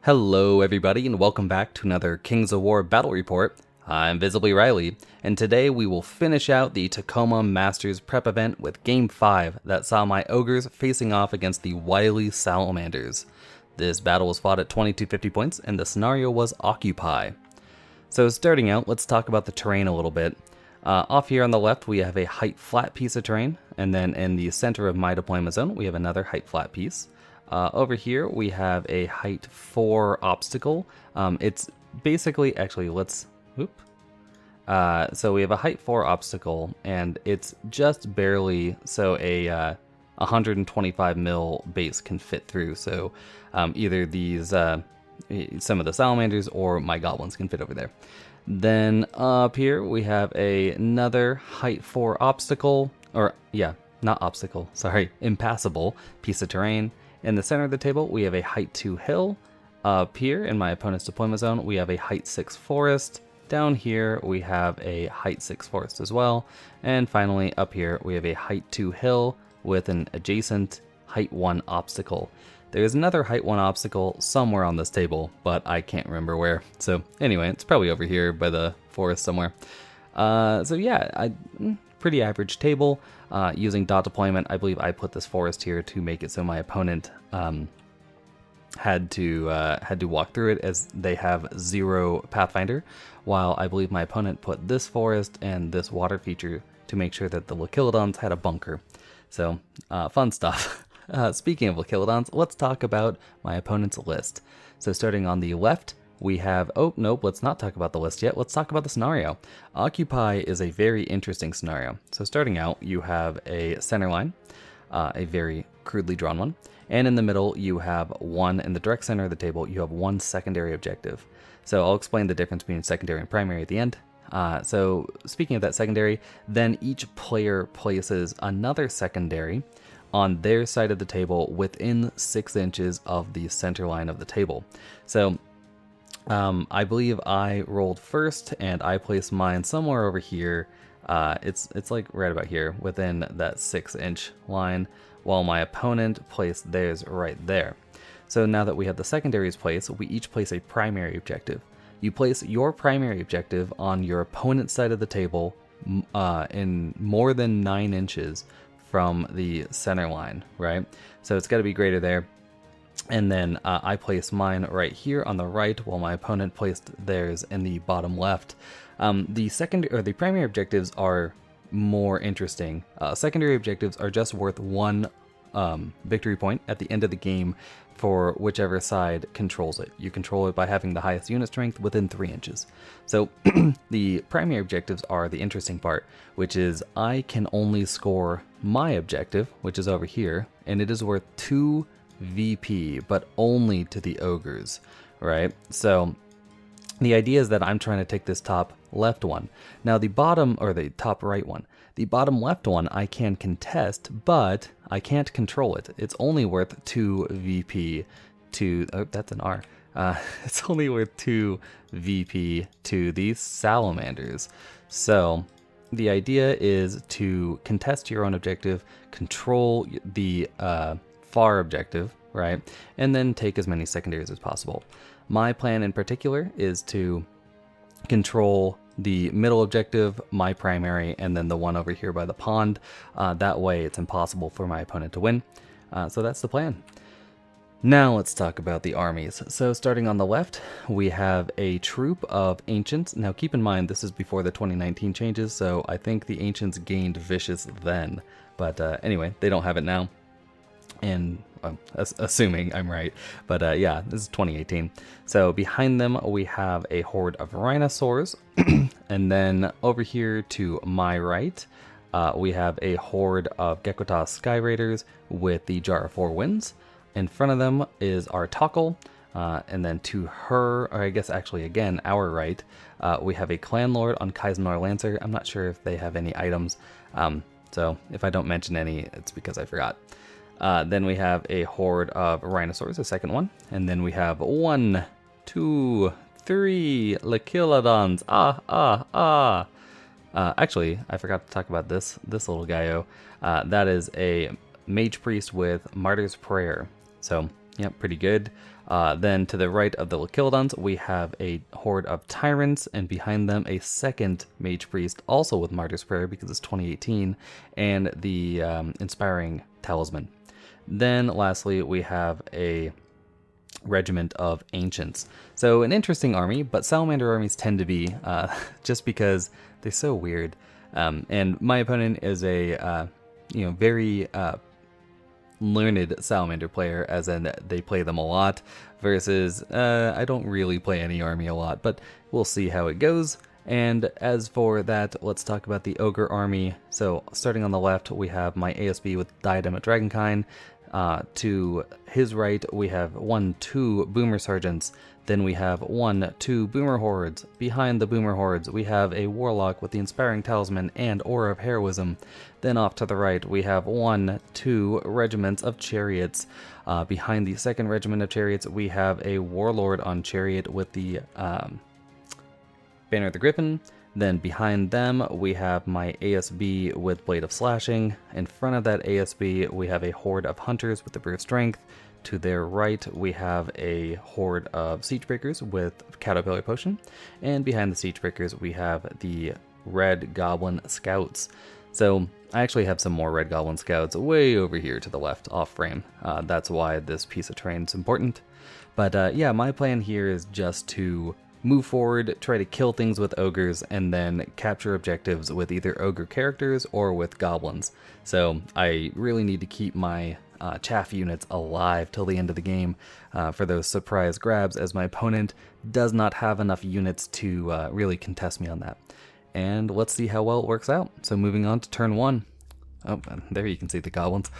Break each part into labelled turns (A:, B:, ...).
A: Hello everybody and welcome back to another Kings of War Battle Report. I'm Visibly Riley, and today we will finish out the Tacoma Masters prep event with Game 5 that saw my Ogres facing off against the wily Salamanders. This battle was fought at 2250 points and the scenario was Occupy. So starting out, let's talk about the terrain a little bit. Off here on the left we have a height flat piece of terrain, and then in the center of my deployment zone we have another height flat piece. Over here we have a height 4 obstacle. It's basically, actually so we have a height 4 obstacle and it's just barely so a 125 mil base can fit through. So either these, some of the salamanders or my goblins can fit over there. Then up here we have another height 4 obstacle, or yeah, not obstacle, sorry, impassable piece of terrain. In the center of the table, we have a height 2 hill. Up here in my opponent's deployment zone, we have a height 6 forest. Down here, we have a height 6 forest as well. And finally, up here, we have a height 2 hill with an adjacent height 1 obstacle. There's another height 1 obstacle somewhere on this table, but I can't remember where. So anyway, it's probably over here by the forest somewhere. So yeah, pretty average table. Using dot deployment, I believe I put this forest here to make it so my opponent had to walk through it, as they have 0 Pathfinder, while I believe my opponent put this forest and this water feature to make sure that the Lachilodons had a bunker. So fun stuff. Speaking of Lachilodons, let's talk about my opponent's list. So starting on the left, we have, oh nope, let's not talk about the list yet, let's talk about the scenario. Occupy is a very interesting scenario. So starting out, you have a center line, a very crudely drawn one, and in the middle you have one, in the direct center of the table, you have one secondary objective. So I'll explain the difference between secondary and primary at the end. So speaking of that secondary, then each player places another secondary on their side of the table within 6 inches of the center line of the table. So I believe I rolled first and I placed mine somewhere over here. It's like right about here within that 6-inch line, while my opponent placed theirs right there. So now that we have the secondaries placed, we each place a primary objective. You place your primary objective on your opponent's side of the table in more than 9 inches from the center line, right? So it's got to be greater there. And then I place mine right here on the right, while my opponent placed theirs in the bottom left. The primary objectives are more interesting. Secondary objectives are just worth 1 victory point at the end of the game for whichever side controls it. You control it by having the highest unit strength within 3 inches. So the primary objectives are the interesting part, which is I can only score my objective, which is over here, and it is worth 2 VP, but only to the ogres, right? So the idea is that I'm trying to take this top left one. Now the bottom, or the top right one, the bottom left one I can contest, but I can't control it. It's only worth 2 VP to, oh, that's an R. It's only worth 2 VP to these salamanders. So the idea is to contest your own objective, control the far objective, right? And then take as many secondaries as possible. My plan in particular is to control the middle objective, my primary, and then the one over here by the pond. That way it's impossible for my opponent to win. So that's the plan. Now let's talk about the armies. So starting on the left, we have a troop of ancients. Now keep in mind, this is before the 2019 changes, so I think the ancients gained vicious then. But anyway, they don't have it now. And assuming I'm right, but yeah, this is 2018. So behind them we have a horde of rhinosaurs, and then over here to my right we have a horde of Gekkotas Sky Raiders with the Jar of 4 Winds. In front of them is our Tokkul, and then to her, or I guess actually again our right, we have a Clan Lord on Kaizenor Lancer. I'm not sure if they have any items, so if I don't mention any, it's because I forgot. Then we have a horde of rhinosaurs, a second one. And then we have 1, 2, 3 Lachilodons. Actually, I forgot to talk about this little guyo. That is a mage priest with Martyr's Prayer. So Yep, pretty good. Then to the right of the Lakildons, we have a horde of Tyrants, and behind them a second Mage Priest, also with Martyr's Prayer because it's 2018, and the Inspiring Talisman. Then lastly, we have a regiment of Ancients. So an interesting army, but Salamander armies tend to be, just because they're so weird. And my opponent is a, very learned Salamander player, as in they play them a lot, versus I don't really play any army a lot, but we'll see how it goes. And as for that, let's talk about the Ogre army. So starting on the left, we have my ASB with Diadem of Dragonkind. To his right, we have 2 Boomer Sergeants. Then we have 2 Boomer Hordes. Behind the Boomer Hordes, we have a Warlock with the Inspiring Talisman and Aura of Heroism. Then off to the right, we have 2 regiments of Chariots. Behind the second regiment of Chariots, we have a Warlord on Chariot with the Banner of the Griffin. Then behind them, we have my ASB with Blade of Slashing. In front of that ASB, we have a horde of Hunters with the Brew of Strength. To their right, we have a horde of Siegebreakers with Caterpillar Potion. And behind the Siegebreakers, we have the Red Goblin Scouts. So I actually have some more Red Goblin Scouts way over here to the left, off frame. That's why this piece of terrain is important. But yeah, my plan here is just to move forward, try to kill things with ogres, and then capture objectives with either ogre characters or with goblins. So I really need to keep my chaff units alive till the end of the game for those surprise grabs, as my opponent does not have enough units to really contest me on that. And let's see how well it works out. So moving on to turn 1. Oh, there you can see the goblins.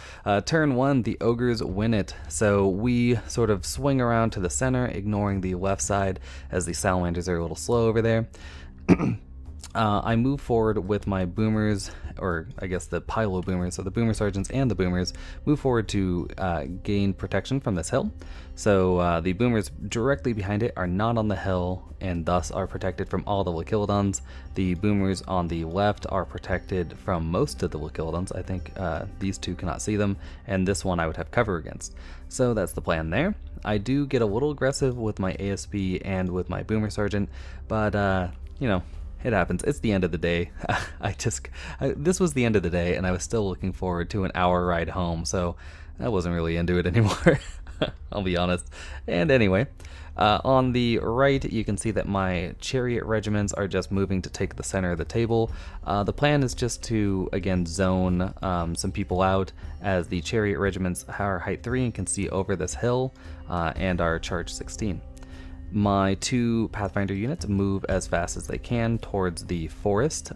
A: Turn 1, the ogres win it. So we sort of swing around to the center, ignoring the left side, as the salamanders are a little slow over there. I move forward with my boomers, or I guess the pilo boomers, so the boomer sergeants and the boomers move forward to gain protection from this hill. So the boomers directly behind it are not on the hill and thus are protected from all the Lakildons. The boomers on the left are protected from most of the Lakildons. I think these two cannot see them, and this one I would have cover against. So that's the plan there. I do get a little aggressive with my ASB and with my boomer sergeant, but it happens. It's the end of the day. This was the end of the day, and I was still looking forward to an hour ride home, so I wasn't really into it anymore. I'll be honest. And anyway, on the right, you can see that my chariot regiments are just moving to take the center of the table. The plan is just to, again, zone some people out, as the chariot regiments are height 3 and can see over this hill, and are charge 16. My 2 Pathfinder units move as fast as they can towards the forest,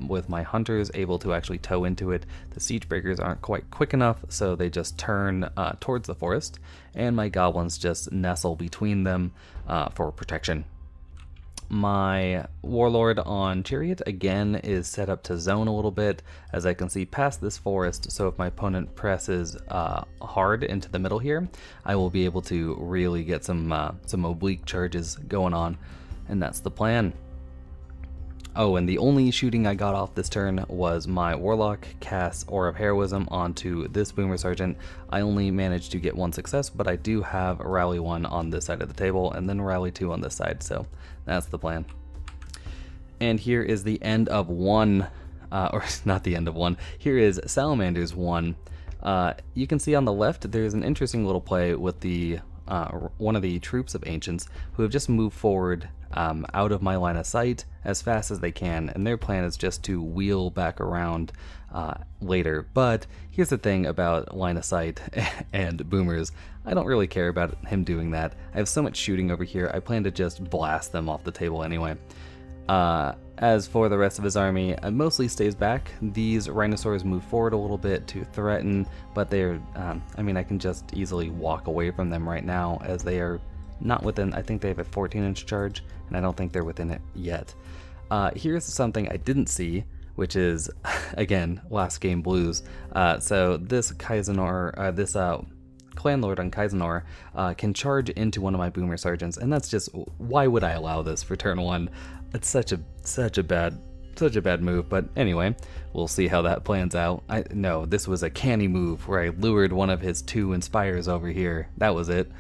A: with my hunters able to actually tow into it. The Siegebreakers aren't quite quick enough, so they just turn towards the forest, and my goblins just nestle between them for protection. My Warlord on Chariot, again, is set up to zone a little bit, as I can see past this forest, so if my opponent presses hard into the middle here, I will be able to really get some oblique charges going on, and that's the plan. Oh, and the only shooting I got off this turn was my Warlock cast Aura of Heroism onto this Boomer Sergeant. I only managed to get 1 success, but I do have Rally 1 on this side of the table, and then Rally 2 on this side, so that's the plan. And here is the end of 1, or not the end of 1, here is Salamanders 1. You can see on the left there's an interesting little play with the one of the troops of Ancients who have just moved forward out of my line of sight as fast as they can, and their plan is just to wheel back around later. But here's the thing about line of sight and boomers, I don't really care about him doing that. I have so much shooting over here, I plan to just blast them off the table anyway. As for the rest of his army, it mostly stays back. These rhinosaurs move forward a little bit to threaten, but they're, I can just easily walk away from them right now, as they are not within, I think they have a 14-inch charge, and I don't think they're within it yet. Here's something I didn't see, which is, again, last game blues. So this Kaizenor, this Clan Lord on Kaizenor can charge into one of my Boomer Sergeants, and that's just, why would I allow this for turn 1? It's such a bad such a bad move, but anyway, we'll see how that plans out. No, this was a canny move where I lured one of his 2 Inspires over here. That was it.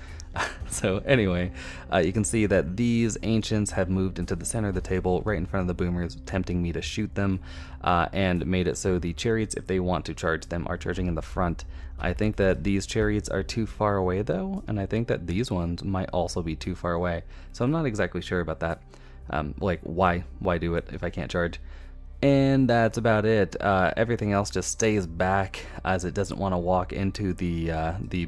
A: So anyway, you can see that these ancients have moved into the center of the table right in front of the boomers, tempting me to shoot them, and made it so the chariots, if they want to charge them, are charging in the front. I think that these chariots are too far away though, and I think that these ones might also be too far away. So I'm not exactly sure about that. Like, why do it if I can't charge? And that's about it. Everything else just stays back as it doesn't want to walk into the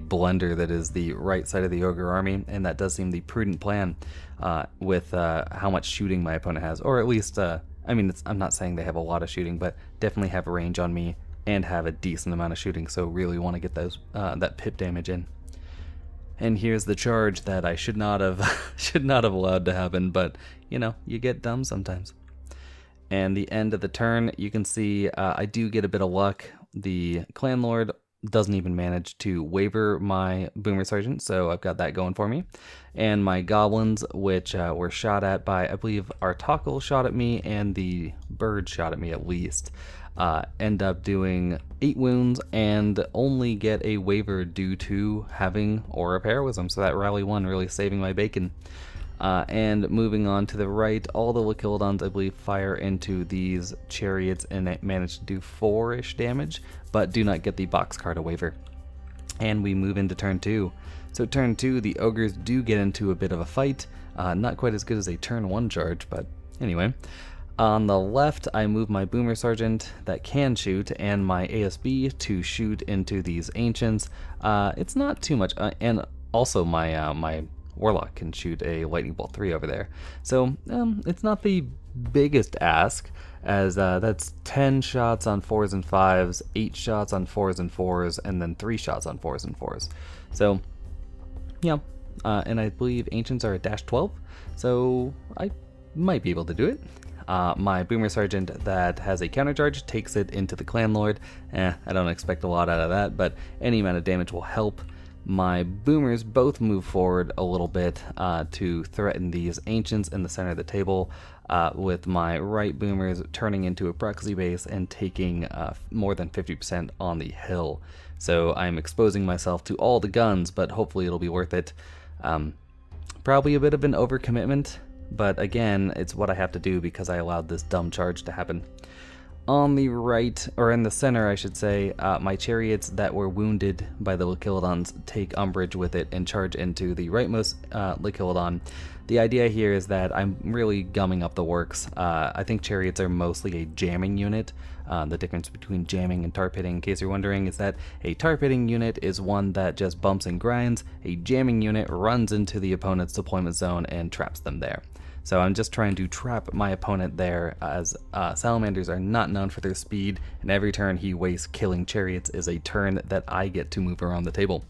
A: blender that is the right side of the ogre army, and that does seem the prudent plan with how much shooting my opponent has, or at least, I mean, I'm not saying they have a lot of shooting, but definitely have a range on me and have a decent amount of shooting. So really want to get those that pip damage in. And here's the charge that I should not have allowed to happen, but you know, you get dumb sometimes. And the end of the turn, you can see I do get a bit of luck. The clan lord doesn't even manage to waver my boomer sergeant, so I've got that going for me. And my goblins, which were shot at by, I believe, Artacle shot at me, and the bird shot at me at least, end up doing 8 wounds and only get a waiver due to having Aura of Heroism. So that rally 1 really saving my bacon. And moving on to the right, all the Lakildons, I believe, fire into these chariots and they manage to do 4-ish damage, but do not get the boxcar to waiver. And we move into turn 2. So turn 2, the ogres do get into a bit of a fight. Not quite as good as a turn 1 charge, but anyway. On the left, I move my boomer sergeant that can shoot and my ASB to shoot into these ancients. It's not too much, and also my warlock can shoot a lightning bolt 3 over there. So it's not the biggest ask, as that's 10 shots on 4s and 5s, 8 shots on 4s and 4s, and then 3 shots on 4s and 4s. So yeah, and I believe ancients are a -12, so I might be able to do it. My boomer sergeant that has a counter charge takes it into the clan lord. I don't expect a lot out of that, but any amount of damage will help. My boomers both move forward a little bit to threaten these ancients in the center of the table, with my right boomers turning into a proxy base and taking more than 50% on the hill. So I'm exposing myself to all the guns, but hopefully it'll be worth it. Probably a bit of an overcommitment, but again, it's what I have to do because I allowed this dumb charge to happen. On the right, or in the center I should say, my chariots that were wounded by the Lakildons take umbrage with it and charge into the rightmost Lakildon. The idea here is that I'm really gumming up the works. I think chariots are mostly a jamming unit. The difference between jamming and tar pitting, in case you're wondering, is that a tar pitting unit is one that just bumps and grinds. A jamming unit runs into the opponent's deployment zone and traps them there. So I'm just trying to trap my opponent there, as salamanders are not known for their speed, and every turn he wastes killing chariots is a turn that I get to move around the table.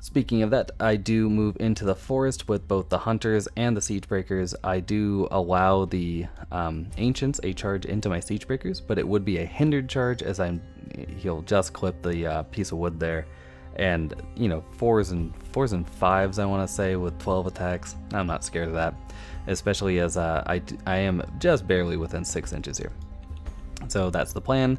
A: Speaking of that, I do move into the forest with both the hunters and the siege breakers. I do allow the ancients a charge into my siege breakers, but it would be a hindered charge, as he'll just clip the piece of wood there. And you know, 4s and 5s I want to say with 12 attacks. I'm not scared of that, especially as I am just barely within 6 inches here. So that's the plan.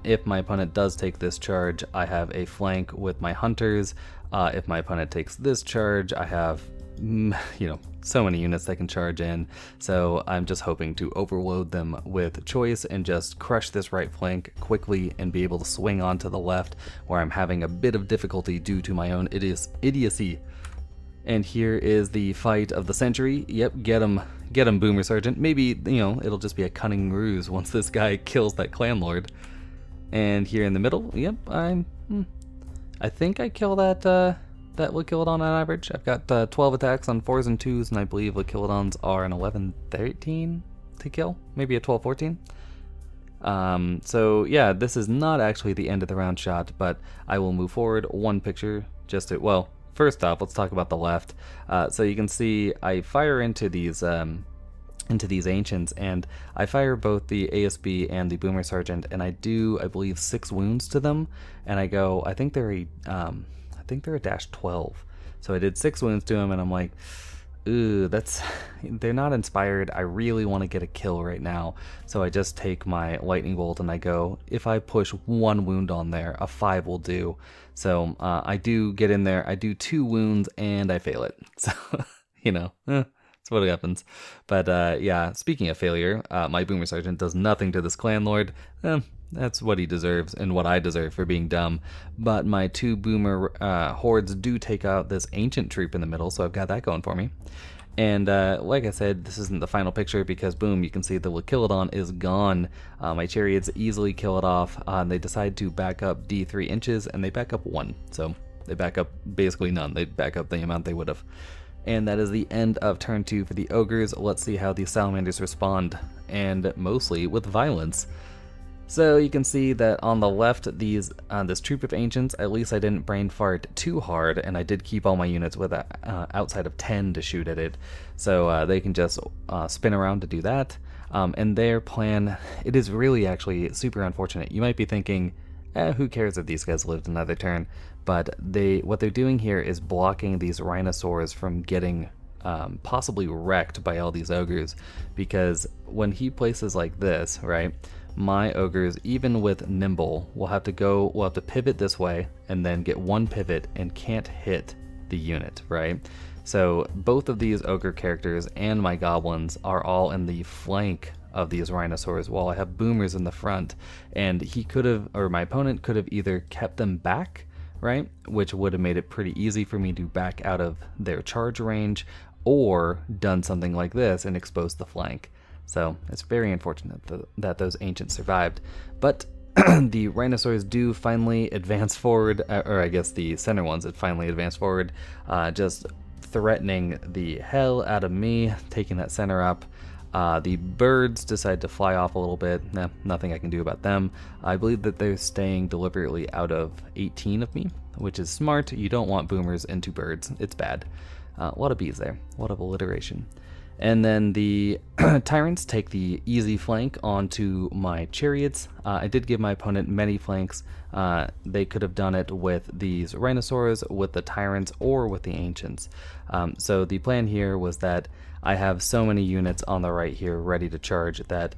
A: If my opponent does take this charge, I have a flank with my hunters. If my opponent takes this charge, I have, you know, so many units that can charge in. So I'm just hoping to overload them with choice and just crush this right flank quickly and be able to swing on to the left, where I'm having a bit of difficulty due to my own idiocy. And here is the fight of the century. Yep, get him, Boomer Sergeant. Maybe, you know, it'll just be a cunning ruse once this guy kills that clan lord. And here in the middle, yep, I think I kill that Lakildon on average. I've got 12 attacks on 4s and 2s, and I believe Lakildons are an 11-13 to kill, maybe a 12-14. So yeah, this is not actually the end of the round shot, but I will move forward one picture just to, well, first off, let's talk about the left. So you can see I fire into these ancients, and I fire both the ASB and the Boomer Sergeant, and I do, I believe, 6 wounds to them, and I go, I think they're a -12. So I did 6 wounds to him, and I'm like, Ooh, they're not inspired. I really want to get a kill right now. So I just take my lightning bolt and I go, if I push 1 wound on there, a 5 will do. So I do get in there, I do 2 wounds and I fail it. So, that's what happens. But yeah, speaking of failure, my Boomer Sergeant does nothing to this clan lord. That's what he deserves and what I deserve for being dumb. But my 2 Boomer hordes do take out this ancient troop in the middle, so I've got that going for me. And like I said, this isn't the final picture because boom, you can see the Lachilodon is gone. My chariots easily kill it off. They decide to back up D3 inches and they back up 1. So they back up basically none. They back up the amount they would have. And that is the end of turn 2 for the Ogres. Let's see how the Salamanders respond, and mostly with violence. So you can see that on the left, this troop of ancients, at least I didn't brain fart too hard, and I did keep all my units with outside of 10 to shoot at it, so they can just spin around to do that. And their plan, it is really actually super unfortunate. You might be thinking, who cares if these guys lived another turn? But what they're doing here is blocking these rhinosaurs from getting possibly wrecked by all these ogres, because when he places like this, right? My ogres, even with nimble, will have to pivot this way and then get 1 pivot and can't hit the unit, right? So both of these ogre characters and my goblins are all in the flank of these rhinosaurs while I have boomers in the front, and my opponent could have either kept them back, right, which would have made it pretty easy for me to back out of their charge range, or done something like this and exposed the flank. So it's very unfortunate that those ancients survived. But the rhinosaurs do finally advance forward, or I guess the center ones had finally advanced forward, just threatening the hell out of me, taking that center up. The birds decide to fly off a little bit. Nothing I can do about them. I believe that they're staying deliberately out of 18 of me, which is smart. You don't want boomers into birds. It's bad. A lot of bees there. A lot of alliteration. And then the tyrants take the easy flank onto my chariots. I did give my opponent many flanks. They could have done it with these rhinosaurs, with the tyrants, or with the ancients. So the plan here was that I have so many units on the right here ready to charge that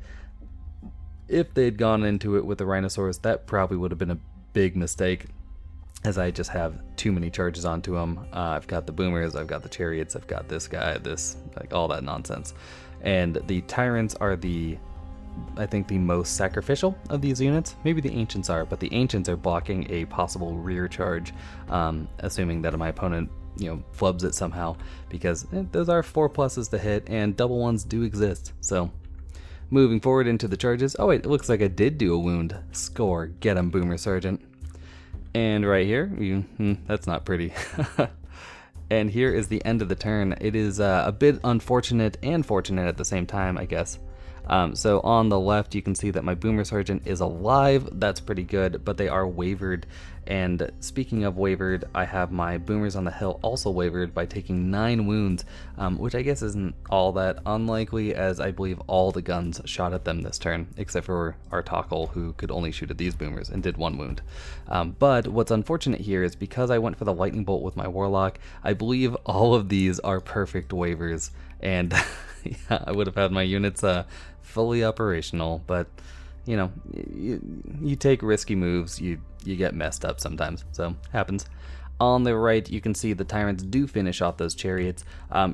A: if they'd gone into it with the rhinosaurs, that probably would have been a big mistake, as I just have too many charges onto them. I've got the boomers, I've got the chariots, I've got this guy, like all that nonsense. And the tyrants are I think the most sacrificial of these units. Maybe the ancients are, but the ancients are blocking a possible rear charge, assuming that my opponent, flubs it somehow, because those are 4 pluses to hit, and double ones do exist. So moving forward into the charges. Oh wait, it looks like I did do a wound. Score, get him, Boomer Sergeant. And right here, that's not pretty. And here is the end of the turn. It is a bit unfortunate and fortunate at the same time, I guess. So on the left, you can see that my Boomer Sergeant is alive. That's pretty good, but they are wavered. And speaking of wavered, I have my Boomers on the hill also wavered by taking 9 wounds, which I guess isn't all that unlikely, as I believe all the guns shot at them this turn, except for our Tockle, who could only shoot at these Boomers and did 1 wound. But what's unfortunate here is because I went for the Lightning Bolt with my Warlock, I believe all of these are perfect wavers, and yeah, I would have had my units fully operational, but you take risky moves, you get messed up sometimes, so happens. On the right, you can see the tyrants do finish off those chariots.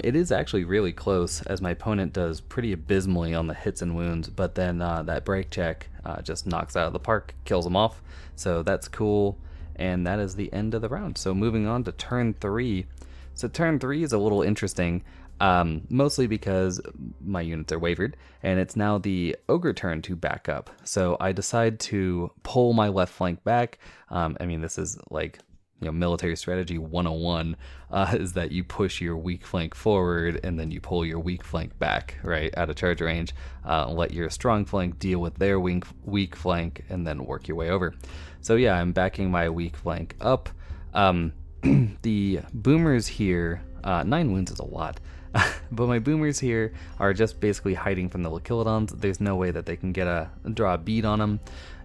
A: It is actually really close, as my opponent does pretty abysmally on the hits and wounds, but then that break check just knocks out of the park, kills them off, so that's cool, and that is the end of the round. So moving on to turn 3. So turn 3 is a little interesting. Mostly because my units are wavered, and it's now the ogre turn to back up. So I decide to pull my left flank back. I mean, this is like, military strategy 101, is that you push your weak flank forward and then you pull your weak flank back, right, out of charge range. Let your strong flank deal with their weak flank and then work your way over. So yeah, I'm backing my weak flank up. The boomers here, 9 wounds is a lot. But my boomers here are just basically hiding from the Lachilodons. There's no way that they can draw a bead on them.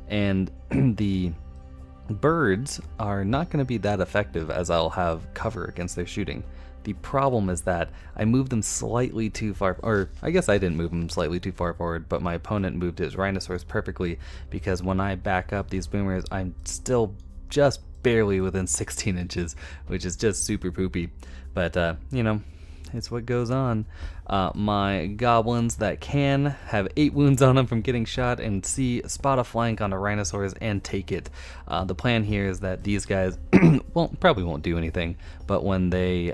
A: And the birds are not going to be that effective, as I'll have cover against their shooting. The problem is that I moved them slightly too far, or I guess I didn't move them slightly too far forward, but my opponent moved his rhinoceros perfectly, because when I back up these boomers, I'm still just barely within 16 inches, which is just super poopy. But, you know, it's what goes on. My goblins that can have 8 wounds on them from getting shot, and see spot a flank on a rhinoceros and take it. The plan here is that these guys probably won't do anything, but when they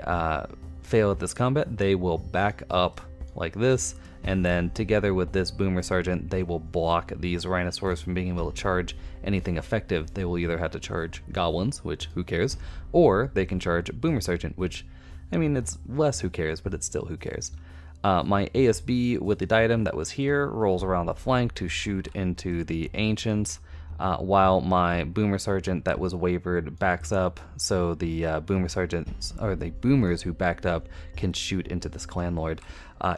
A: fail at this combat, they will back up like this, and then together with this boomer sergeant, they will block these rhinoceros from being able to charge anything effective. They will either have to charge goblins, which who cares, or they can charge boomer sergeant, which, I mean, it's less who cares, but it's still who cares. My ASB with the diadem that was here rolls around the flank to shoot into the ancients, while my boomer sergeant that was wavered backs up, so the boomer sergeants, or the boomers who backed up, can shoot into this clan lord.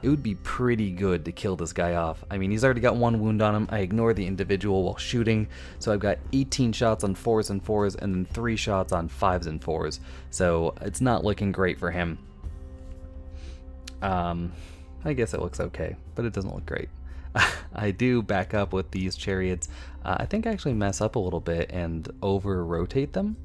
A: It would be pretty good to kill this guy off. I mean, he's already got 1 wound on him. I ignore the individual while shooting, so I've got 18 shots on 4s and 4s, and then 3 shots on 5s and 4s. So it's not looking great for him. I guess it looks okay, but it doesn't look great. I do back up with these chariots. I think I actually mess up a little bit and over-rotate them,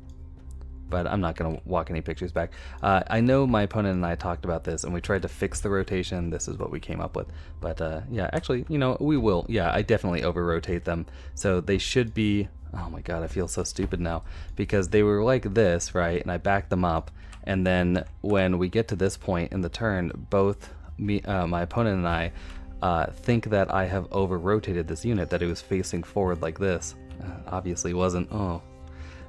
A: but I'm not going to walk any pictures back. I know my opponent and I talked about this, and we tried to fix the rotation. This is what we came up with. But yeah, actually, you know, we will. Yeah, I definitely over-rotate them. So they should be... Oh my god, I feel so stupid now. Because they were like this, right? And I backed them up. And then when we get to this point in the turn, both my opponent and I think that I have over-rotated this unit, that it was facing forward like this. Obviously wasn't. Oh,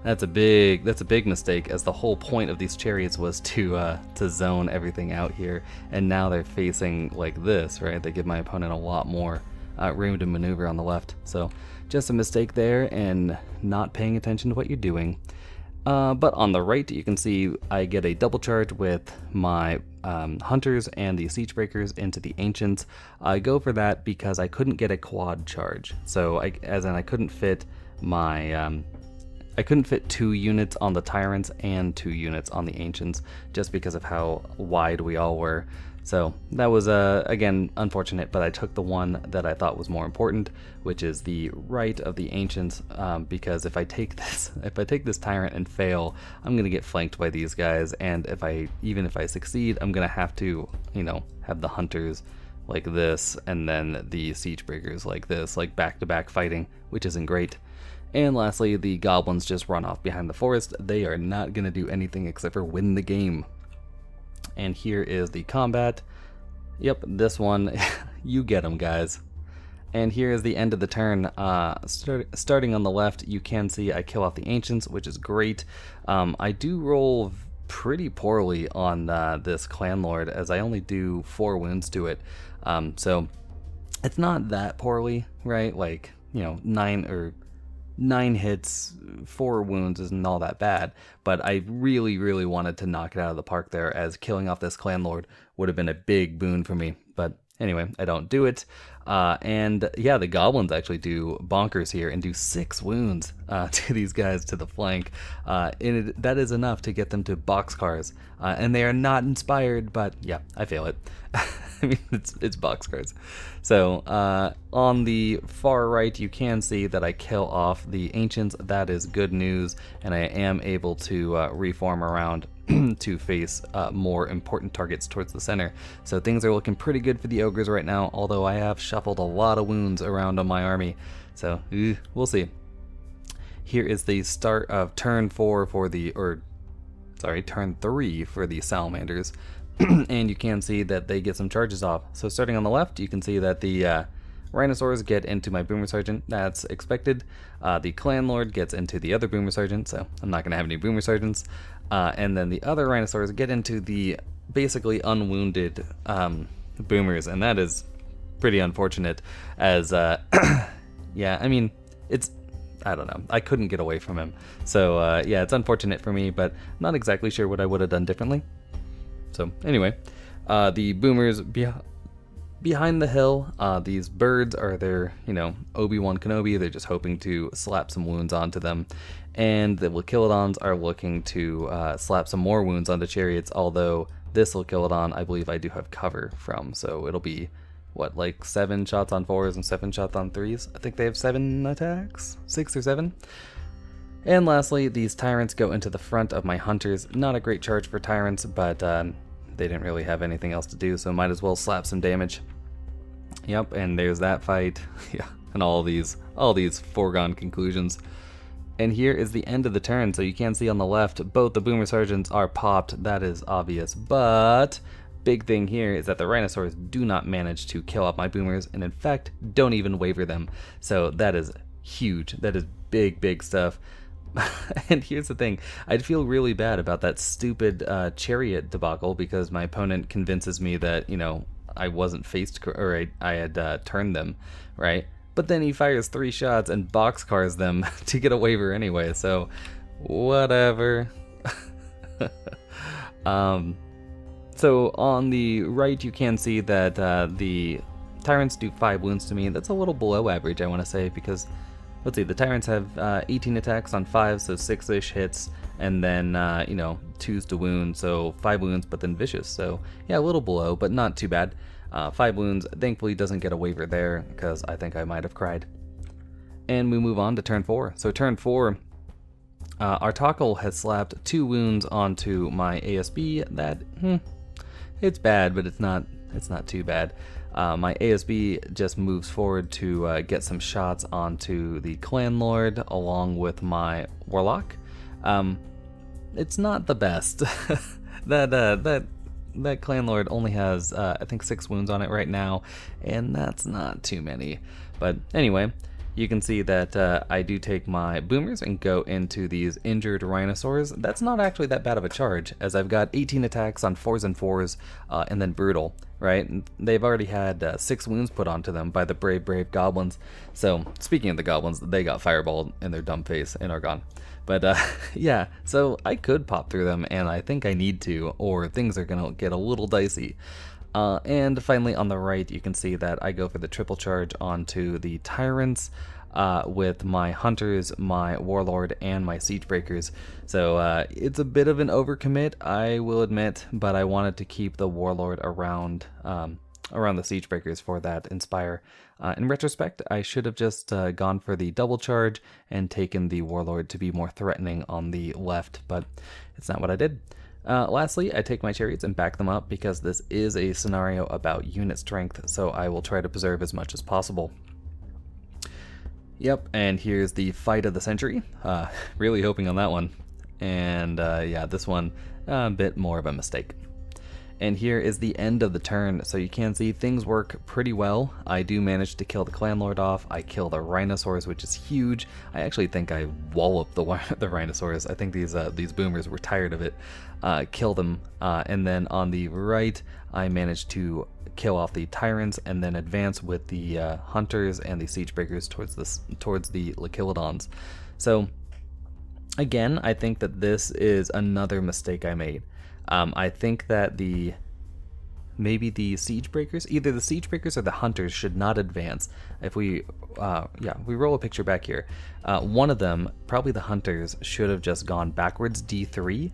A: that's a big mistake, as the whole point of these chariots was to zone everything out here, and now they're facing like this, right? They give my opponent a lot more room to maneuver on the left. So just a mistake there, and not paying attention to what you're doing. But on the right, you can see I get a double charge with my hunters and the siege breakers into the ancients. I go for that because I couldn't get a quad charge. So I couldn't fit my I couldn't fit 2 units on the tyrants and 2 units on the ancients, just because of how wide we all were. So that was again unfortunate, but I took the one that I thought was more important, which is the right of the ancients, because if I take this tyrant and fail, I'm gonna get flanked by these guys, and even if I succeed, I'm gonna have to, you know, have the hunters like this, and then the siege breakers like this, like back-to-back fighting, which isn't great. And lastly, the goblins just run off behind the forest. They are not gonna do anything except for win the game. And here is the combat. Yep, this one, you get them, guys. And here is the end of the turn. Starting on the left, you can see I kill off the ancients, which is great. I do roll pretty poorly on this clan lord, as I only do 4 wounds to it. So it's not that poorly, right? Like, you know, 9 hits, 4 wounds isn't all that bad, but I really wanted to knock it out of the park there, as killing off this clan lord would have been a big boon for me. But anyway, I don't do it. And yeah, the goblins actually do bonkers here and do 6 wounds to these guys to the flank. And that is enough to get them to boxcars. And they are not inspired, but yeah, I fail it. I mean, it's boxcars. So on the far right, you can see that I kill off the ancients. That is good news, and I am able to reform around to face more important targets towards the center. So things are looking pretty good for the ogres right now, although I have shuffled a lot of wounds around on my army. So we'll see. Here is the start of turn 4 for the, turn 3 for the salamanders. And you can see that they get some charges off. So starting on the left, you can see that the rhinoceros get into my boomer sergeant. That's expected. The clan lord gets into the other boomer sergeant, so I'm not going to have any boomer sergeants. And then the other rhinoceros get into the basically unwounded boomers, and that is pretty unfortunate, as yeah, I mean, I don't know, I couldn't get away from him. So yeah, it's unfortunate for me, but I'm not exactly sure what I would have done differently. So anyway, the boomers behind the hill, these birds are their, you know, Obi-Wan Kenobi. They're just hoping to slap some wounds onto them. And the Wakilodons are looking to slap some more wounds onto chariots, although this Lachilodon, I believe I do have cover from, so it'll be, what, like 7 shots on 4s and 7 shots on 3s? I think they have 7 attacks? 6 or 7? And lastly, these Tyrants go into the front of my Hunters. Not a great charge for Tyrants, but they didn't really have anything else to do, so might as well slap some damage. Yep, and there's that fight. Yeah, and all these foregone conclusions. And here is the end of the turn, so you can see on the left, both the Boomer Sergeants are popped. That is obvious, but big thing here is that the Rhinosaurs do not manage to kill off my Boomers, and in fact, don't even waver them. So that is huge. That is big stuff. And here's the thing, I'd feel really bad about that stupid chariot debacle because my opponent convinces me that, you know, I wasn't faced, or I had turned them, right? But then he fires 3 shots and boxcars them to get a waiver anyway, so whatever. So on the right you can see that the Tyrants do 5 wounds to me. That's a little below average, I want to say, because let's see, the Tyrants have 18 attacks on 5, so 6-ish hits, and then, you know, 2s to wound, so 5 wounds, but then vicious. So, yeah, a little below, but not too bad. 5 wounds, thankfully doesn't get a waiver there, because I think I might have cried. And we move on to turn 4. So turn 4, our Tackle has slapped 2 wounds onto my ASB. That, it's bad, but it's not too bad. My ASB just moves forward to get some shots onto the Clan Lord along with my Warlock. It's not the best. That Clan Lord only has I think 6 wounds on it right now, and that's not too many. But anyway, you can see that I do take my Boomers and go into these injured Rhinosaurs. That's not actually that bad of a charge, as I've got 18 attacks on 4s and 4s, and then Brutal, right? They've already had 6 wounds put onto them by the brave Goblins. So, speaking of the Goblins, they got fireballed in their dumb face and are gone. But yeah, so I could pop through them, and I think I need to, or things are gonna get a little dicey. And finally on the right, you can see that I go for the triple charge onto the Tyrants with my Hunters, my Warlord, and my Siege Breakers. So it's a bit of an overcommit, I will admit, but I wanted to keep the Warlord around the Siege Breakers for that Inspire. In retrospect, I should have just gone for the double charge and taken the Warlord to be more threatening on the left, but it's not what I did. Lastly, I take my Chariots and back them up because this is a scenario about unit strength, so I will try to preserve as much as possible. Yep, and here's the fight of the century. Really hoping on that one. And yeah, this one, a bit more of a mistake. And here is the end of the turn, so you can see things work pretty well. I do manage to kill the Clan Lord off. I kill the Rhinosaurs, which is huge. I actually think I wallop the Rhinosaurs. I think these Boomers were tired of it. Kill them, and then on the right, I managed to kill off the Tyrants and then advance with the Hunters and the Siege Breakers towards the Lachilodons. So again, I think that this is another mistake I made. I think that maybe the Siege Breakers, either the Siege Breakers or the Hunters should not advance. If we roll a picture back here, one of them, probably the Hunters, should have just gone backwards D3,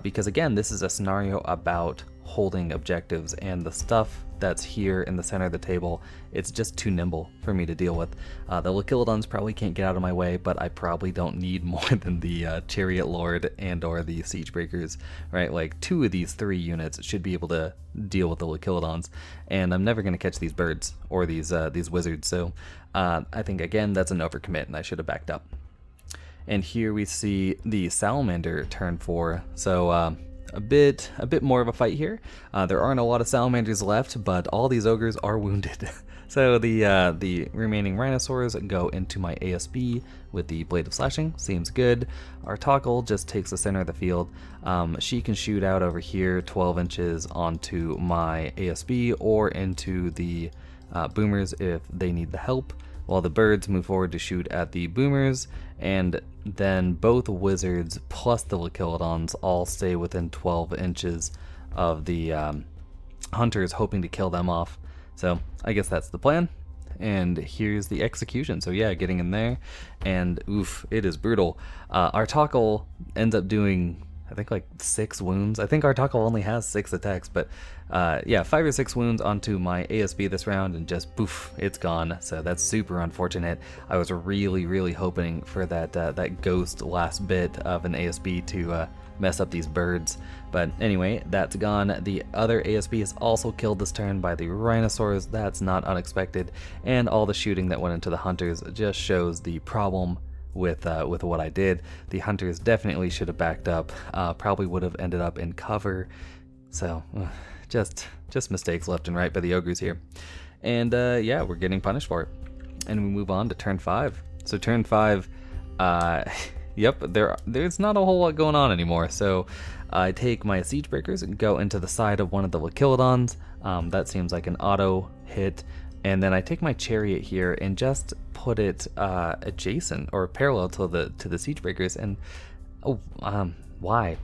A: because again, this is a scenario about holding objectives, and the stuff that's here in the center of the table, it's just too nimble for me to deal with. The Lachilodons probably can't get out of my way, but I probably don't need more than the Chariot Lord and or the Siege Breakers, right? Like 2 of these 3 units should be able to deal with the Lachilodons, and I'm never going to catch these birds or these wizards, so I think again that's an overcommit and I should have backed up. And here we see the Salamander turn 4, so a bit more of a fight here. There aren't a lot of Salamanders left, but all these Ogres are wounded. So the remaining Rhinosaurs go into my ASB with the Blade of Slashing. Seems good. Our Tackle just takes the center of the field. She can shoot out over here 12 inches onto my ASB or into the Boomers if they need the help, while the birds move forward to shoot at the Boomers, and then both Wizards plus the Lachilodons all stay within 12 inches of the Hunters, hoping to kill them off. So I guess that's the plan, and here's the execution. So yeah, getting in there, and oof, it is brutal. Our Tackle ends up doing I think like 6 wounds. I think our taco only has 6 attacks, but yeah, 5 or 6 wounds onto my ASB this round, and just poof, it's gone. So that's super unfortunate. I was really hoping for that ghost last bit of an ASB to mess up these birds. But anyway, that's gone. The other ASB is also killed this turn by the rhinosaurs. That's not unexpected, and all the shooting that went into the hunters just shows the problem with what I did. The hunters definitely should have backed up. Probably would have ended up in cover. So just mistakes left and right by the ogres here. And yeah, we're getting punished for it. And we move on to turn 5. So turn 5, yep, there's not a whole lot going on anymore. So I take my siege breakers and go into the side of one of the Lachilodons. That seems like an auto hit. And then I take my chariot here and just put it adjacent or parallel to the siege breakers. And why?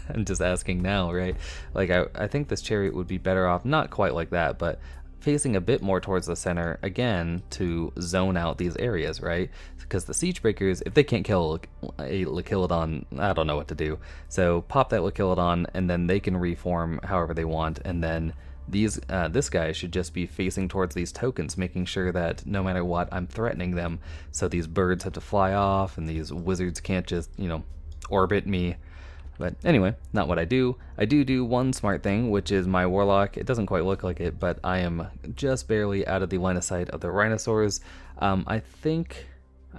A: I'm just asking now, right? Like I think this chariot would be better off, not quite like that, but facing a bit more towards the center again to zone out these areas, right? Because the siege breakers, if they can't kill a Lachilodon, I don't know what to do. So pop that Lachilodon, and then they can reform however they want, and then this guy should just be facing towards these tokens, making sure that no matter what, I'm threatening them. So these birds have to fly off, and these wizards can't just, orbit me. But anyway, not what I do. I do one smart thing, which is my warlock. It doesn't quite look like it, but I am just barely out of the line of sight of the rhinosaurs. I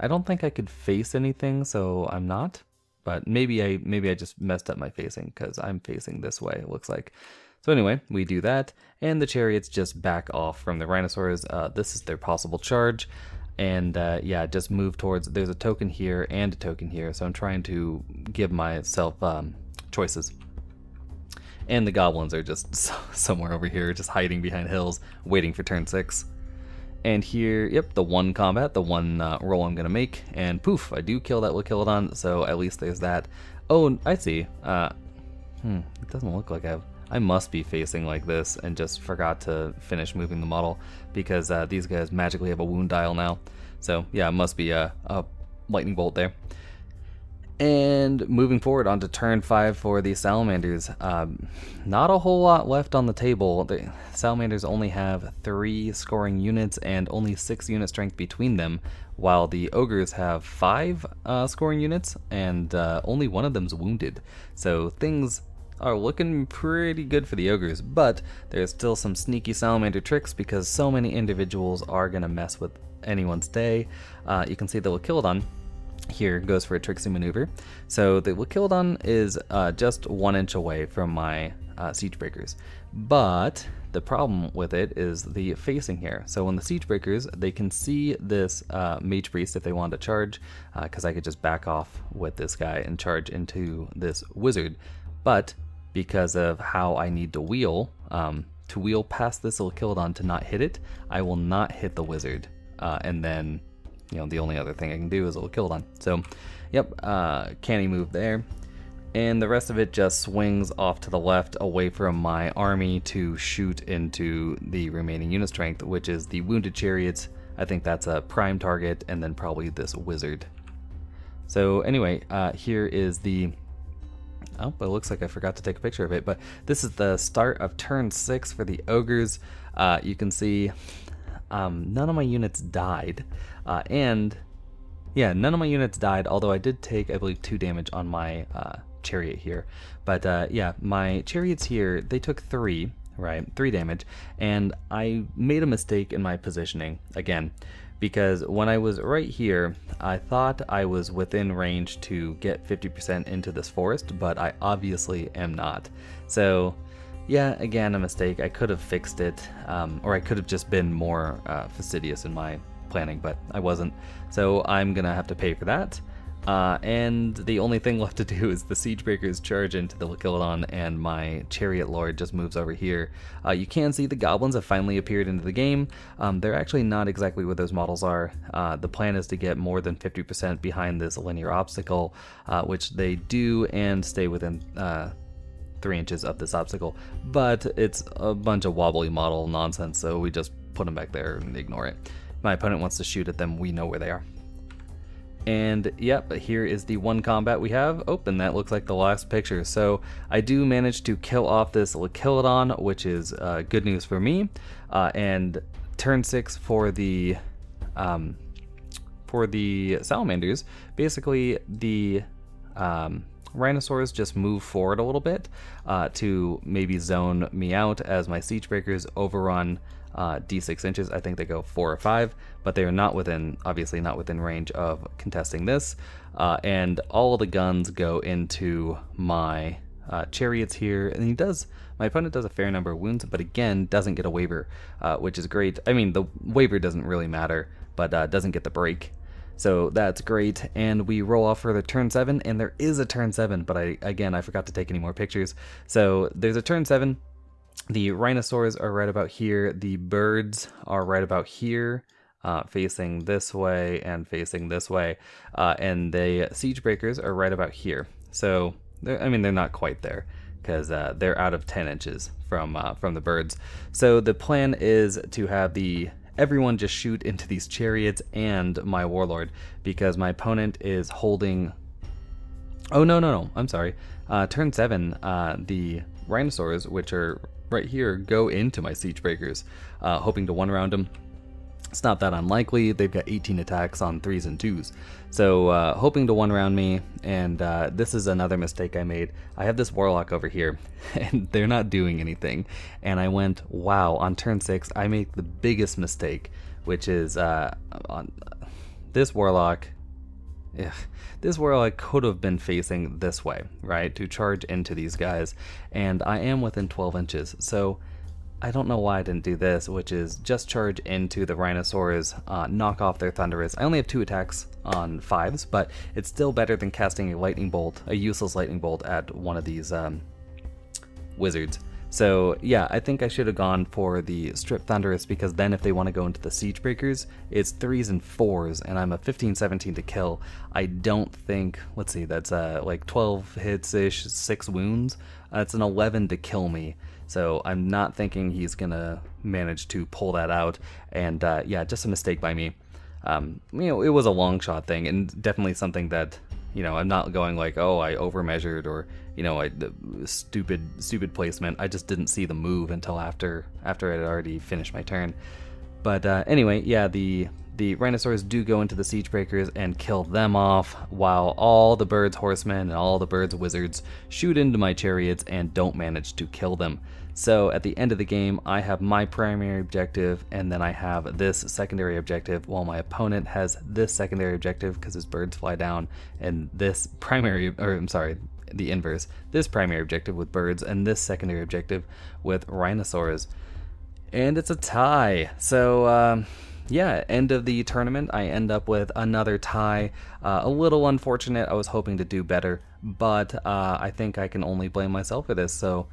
A: don't think I could face anything, so I'm not. But maybe I just messed up my facing, because I'm facing this way, it looks like. So anyway, we do that, and the chariots just back off from the rhinosaurs. This is their possible charge, and yeah, just move towards, there's a token here and a token here, so I'm trying to give myself choices. And the goblins are just somewhere over here, just hiding behind hills, waiting for turn 6. And here, yep, the one combat, the one roll I'm gonna make, and poof, I do kill that Lachilodon, so at least there's that. Oh, I see. It doesn't look like I must be facing like this and just forgot to finish moving the model, because these guys magically have a wound dial now. So yeah, it must be a lightning bolt there. And moving forward onto turn 5 for the salamanders, not a whole lot left on the table. The salamanders only have 3 scoring units and only 6 unit strength between them, while the ogres have 5 scoring units, and only one of them's wounded. So things are looking pretty good for the ogres, but there's still some sneaky salamander tricks, because so many individuals are going to mess with anyone's day. You can see the Lachilodon here goes for a tricksy maneuver. So the Lachilodon is just 1 inch away from my siege breakers, but the problem with it is the facing here. So when the siege breakers, they can see this mage priest if they want to charge, because I could just back off with this guy and charge into this wizard. But because of how I need to wheel past this Lachilodon to not hit it, I will not hit the wizard. And then, the only other thing I can do is a Lachilodon. So, yep, canny move there. And the rest of it just swings off to the left away from my army to shoot into the remaining unit strength, which is the wounded chariots. I think that's a prime target, and then probably this wizard. So anyway, here is the... Oh, but it looks like I forgot to take a picture of it, but this is the start of turn 6 for the ogres. You can see none of my units died, and yeah, none of my units died, although I did take, I believe, 2 damage on my chariot here. But yeah, my chariots here, they took 3, right? 3 damage, and I made a mistake in my positioning again, because when I was right here, I thought I was within range to get 50% into this forest, but I obviously am not. So yeah, again, a mistake. I could have fixed it, or I could have just been more fastidious in my planning, but I wasn't. So I'm gonna have to pay for that. And the only thing left to do is the siege breakers charge into the Lachilodon, and my chariot lord just moves over here. You can see the goblins have finally appeared into the game. They're actually not exactly where those models are. The plan is to get more than 50% behind this linear obstacle, which they do, and stay within 3 inches of this obstacle, but it's a bunch of wobbly model nonsense, so we just put them back there and ignore it. My opponent wants to shoot at them, we know where they are. And yep, here is the one combat we have. Oh, and that looks like the last picture. So I do manage to kill off this Lachilodon, which is good news for me. And turn 6 for the salamanders, basically the rhinosaurs just move forward a little bit to maybe zone me out as my siege breakers overrun d6 inches. I think they go 4 or 5, but they are not within, obviously not within range of contesting this. And all of the guns go into my chariots here, and my opponent does a fair number of wounds, but again doesn't get a waiver, which is great. I mean, the waiver doesn't really matter, but doesn't get the break. So that's great, and we roll off for the turn 7, and there is a turn 7, but I forgot to take any more pictures. So there's a turn 7. The rhinosaurs are right about here. The birds are right about here, facing this way and facing this way. And the siege breakers are right about here. So, they're not quite there because they're out of 10 inches from the birds. So the plan is to have everyone just shoot into these chariots and my warlord, because my opponent is holding... Oh, no, I'm sorry. Turn 7, the rhinosaurs, which are right here, go into my siege breakers, hoping to one-round them. It's not that unlikely. They've got 18 attacks on 3s and 2s. So hoping to one-round me, and this is another mistake I made. I have this warlock over here, and they're not doing anything. And I went, wow, on turn 6, I make the biggest mistake, which is on this warlock. Yeah, this warlock could have been facing this way, right, to charge into these guys, and I am within 12 inches, so I don't know why I didn't do this, which is just charge into the rhinosaurs, knock off their thunderous. I only have 2 attacks on 5s, but it's still better than casting a lightning bolt, a useless lightning bolt at one of these wizards. So yeah, I think I should have gone for the Strip Thunderous, because then if they want to go into the Siege Breakers, it's 3s and 4s, and I'm a 15-17 to kill. I don't think, let's see, that's like 12 hits-ish, 6 wounds. It's an 11 to kill me. So I'm not thinking he's gonna manage to pull that out, and yeah, just a mistake by me. It was a long shot thing, and definitely something that, I'm not going like, oh, I overmeasured, or, stupid placement. I just didn't see the move until after I had already finished my turn. But anyway, yeah, the rhinosaurs do go into the siege breakers and kill them off, while all the birds horsemen and all the birds wizards shoot into my chariots and don't manage to kill them. So at the end of the game, I have my primary objective, and then I have this secondary objective, while my opponent has this secondary objective because his birds fly down, and this the inverse, this primary objective with birds, and this secondary objective with rhinosaurs. And it's a tie. So yeah, end of the tournament, I end up with another tie. A little unfortunate. I was hoping to do better, but I think I can only blame myself for this. So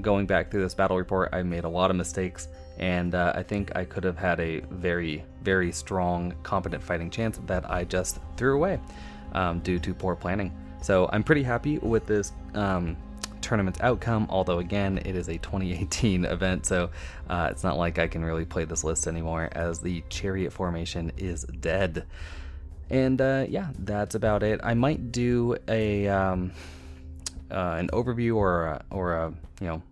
A: going back through this battle report, I made a lot of mistakes, and I think I could have had a very, very strong, competent fighting chance that I just threw away due to poor planning. So I'm pretty happy with this tournament's outcome, although again, it is a 2018 event, so it's not like I can really play this list anymore, as the chariot formation is dead. And yeah, that's about it. I might do an overview or a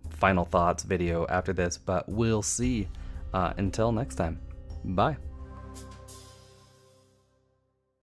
A: final thoughts video after this, but we'll see. Until next time, bye.